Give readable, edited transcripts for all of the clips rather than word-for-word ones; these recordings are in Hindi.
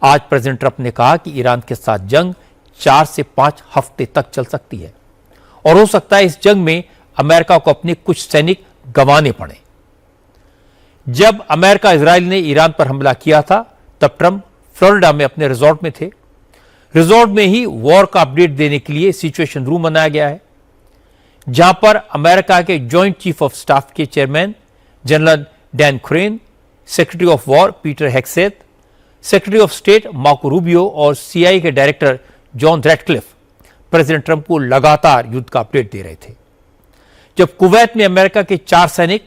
आज प्रेसिडेंट ट्रंप ने कहा कि ईरान के साथ जंग 4 से 5 हफ्ते तक चल सकती है और हो सकता है इस जंग में अमेरिका को अपने कुछ सैनिक गंवाने पड़े। जब अमेरिका इजराइल ने ईरान पर हमला किया था तब ट्रंप फ्लोरिडा में अपने रिजॉर्ट में थे। रिजॉर्ट में ही वॉर का अपडेट देने के लिए सिचुएशन रूम बनाया गया है, जहां पर अमेरिका के जॉइंट चीफ ऑफ स्टाफ के chairman general Dan Caine, secretary of war Peter Hegseth, secretary of state Marco Rubio और CIA के director John Ratcliffe president Trump को लगातार युद्ध का अपडेट दे रहे थे। जब कुवैत में अमेरिका के 4 सैनिक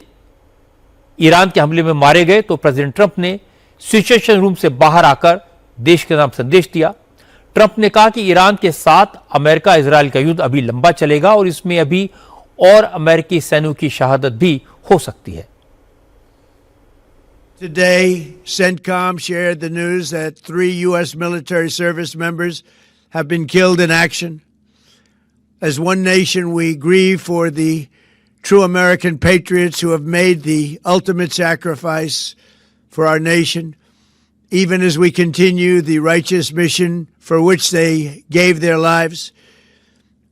ईरान के हमले में मारे गए तो प्रेसिडेंट ट्रंप ने सिचुएशन रूम से बाहर आकर देश के नाम संदेश दिया। ट्रंप ने कहा कि ईरान के साथ अमेरिका इजराइल का युद्ध अभी लंबा चलेगा और इसमें अभी और अमेरिकी सैनिकों की शहादत भी हो सकती है। Today, CENTCOM shared the news that 3 U.S. military service members have been killed in action. As one nation, we grieve for the true American patriots who have made the ultimate sacrifice for our nation, even as we continue the righteous mission for which they gave their lives.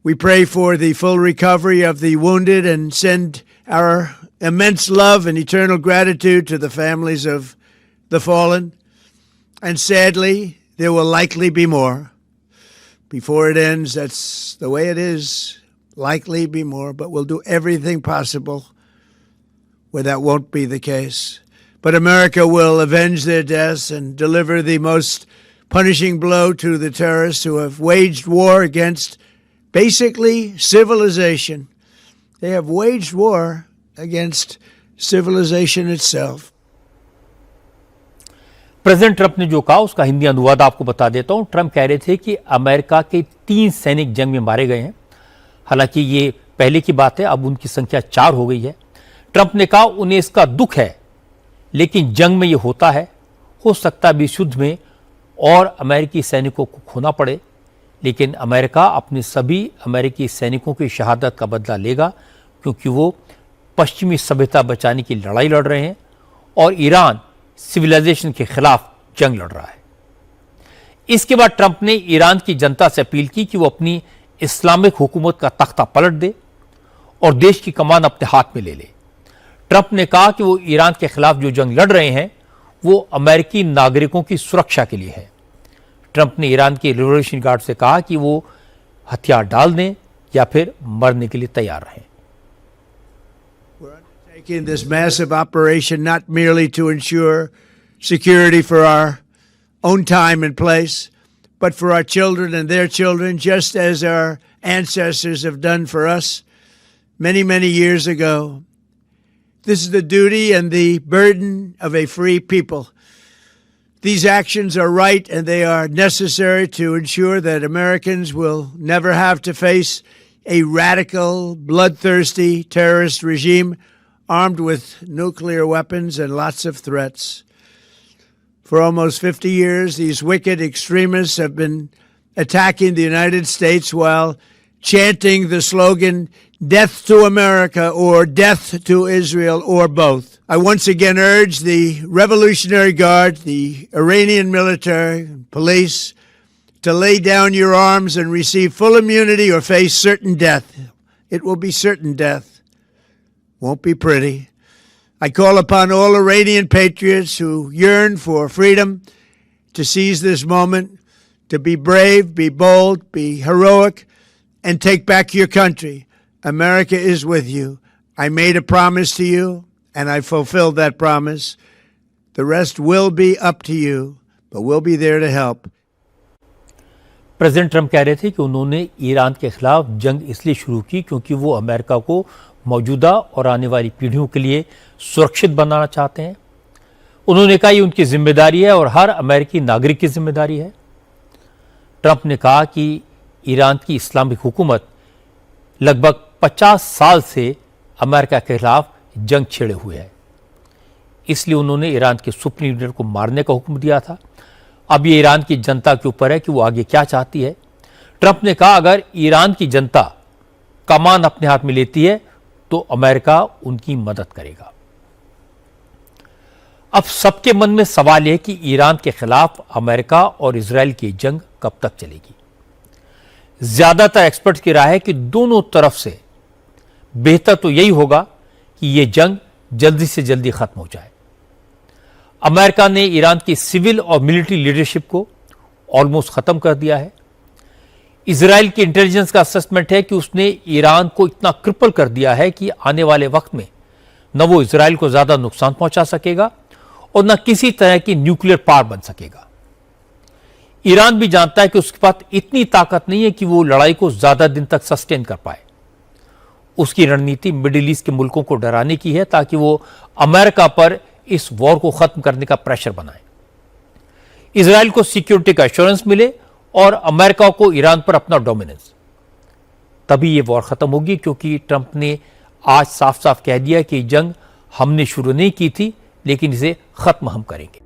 We pray for the full recovery of the wounded and send our immense love and eternal gratitude to the families of the fallen. And sadly, there will likely be more. Before it ends, that's the way it is. Likely be more, but we'll do everything possible where that won't be the case. But America will avenge their deaths and deliver the most punishing blow to the terrorists who have waged war against basically civilization. They have waged war against civilization itself. President Trump ने जो कहा उसका हिंदी अनुवाद आपको बता देता हूं। ट्रंप कह रहे थे कि अमेरिका के 3 सैनिक जंग में मारे गए हैं। हालांकि ये पहले की बात है, अब उनकी संख्या 4 हो गई है। ट्रंप ने कहा उन्हें इसका दुख है, लेकिन जंग में ये होता है। हो सकता है इस युद्ध में और अमेरिकी सैनिकों को खोना पड़े, लेकिन अमेरिका अपने सभी अमेरिकी सैनिकों की शहादत का बदला लेगा, क्योंकि वो पश्चिमी सभ्यता बचाने की लड़ाई लड़ रहे हैं और ईरान सिविलाइजेशन के खिलाफ जंग लड़ रहा है। इसके बाद ट्रंप ने ईरान की जनता से अपील की कि वो अपनी इस्लामिक हुकूमत का तख्ता पलट दे और देश की कमान अपने हाथ में ले ले। ट्रंप ने कहा कि वो ईरान के खिलाफ जो जंग लड़ रहे हैं वो अमेरिकी नागरिकों की सुरक्षा के लिए है। ट्रंप ने ईरान के रिवॉल्यूशन गार्ड से कहा कि वो हथियार डाल दें या फिर मरने के लिए तैयार रहें। In this massive operation, not merely to ensure security for our own time and place, but for our children and their children, just as our ancestors have done for us many, many years ago. This is the duty and the burden of a free people. These actions are right and they are necessary to ensure that Americans will never have to face a radical, bloodthirsty terrorist regime armed with nuclear weapons and lots of threats. For almost 50 years, these wicked extremists have been attacking the United States while chanting the slogan, "Death to America" or "Death to Israel" or both. I once again urge the Revolutionary Guard, the Iranian military and police, to lay down your arms and receive full immunity or face certain death. It will be certain death. Won't be pretty. I call upon all Iranian patriots who yearn for freedom to seize this moment, to be brave, be bold, be heroic, and take back your country. America is with you. I made a promise to you, and I fulfilled that promise. The rest will be up to you, but we'll be there to help. President Trump कह रहे थे कि उन्होंने ईरान के खिलाफ जंग इसलिए शुरू की क्योंकि वो अमेरिका को मौजूदा और आने वाली पीढ़ियों के लिए सुरक्षित बनाना चाहते हैं। उन्होंने कहा ये उनकी जिम्मेदारी है और हर अमेरिकी नागरिक की जिम्मेदारी है। ट्रंप ने कहा कि ईरान की इस्लामिक हुकूमत लगभग 50 साल से अमेरिका के खिलाफ जंग छेड़े हुए है, इसलिए उन्होंने ईरान के सुप्रीम लीडर को मारने का हुक्म दिया था। अब ये ईरान की जनता के ऊपर है कि वो आगे क्या चाहती है। ट्रंप ने कहा अगर ईरान की जनता कमान अपने हाथ में लेती है तो अमेरिका उनकी मदद करेगा। अब सबके मन में सवाल है कि ईरान के खिलाफ अमेरिका और इजराइल की जंग कब तक चलेगी। ज्यादातर एक्सपर्ट्स की राय है कि दोनों तरफ से बेहतर तो यही होगा कि यह जंग जल्दी से जल्दी खत्म हो जाए। अमेरिका ने ईरान की सिविल और मिलिट्री लीडरशिप को ऑलमोस्ट खत्म कर दिया है। इजराइल की इंटेलिजेंस का असेसमेंट है कि उसने ईरान को इतना क्रिपल कर दिया है कि आने वाले वक्त में न वो इजराइल को ज्यादा नुकसान पहुंचा सकेगा और न किसी तरह की न्यूक्लियर पावर बन सकेगा। ईरान भी जानता है कि उसके पास इतनी ताकत नहीं है कि वो लड़ाई को ज्यादा दिन तक सस्टेन कर पाए। उसकी रणनीति मिडिल ईस्ट के मुल्कों को डराने की है ताकि वो अमेरिका पर इस वॉर को खत्म करने का प्रेशर बनाए। इजराइल को सिक्योरिटी का एश्योरेंस मिले और अमेरिका को ईरान पर अपना डोमिनेंस, तभी ये वॉर खत्म होगी। क्योंकि ट्रंप ने आज साफ साफ कह दिया कि जंग हमने शुरू नहीं की थी, लेकिन इसे खत्म हम करेंगे।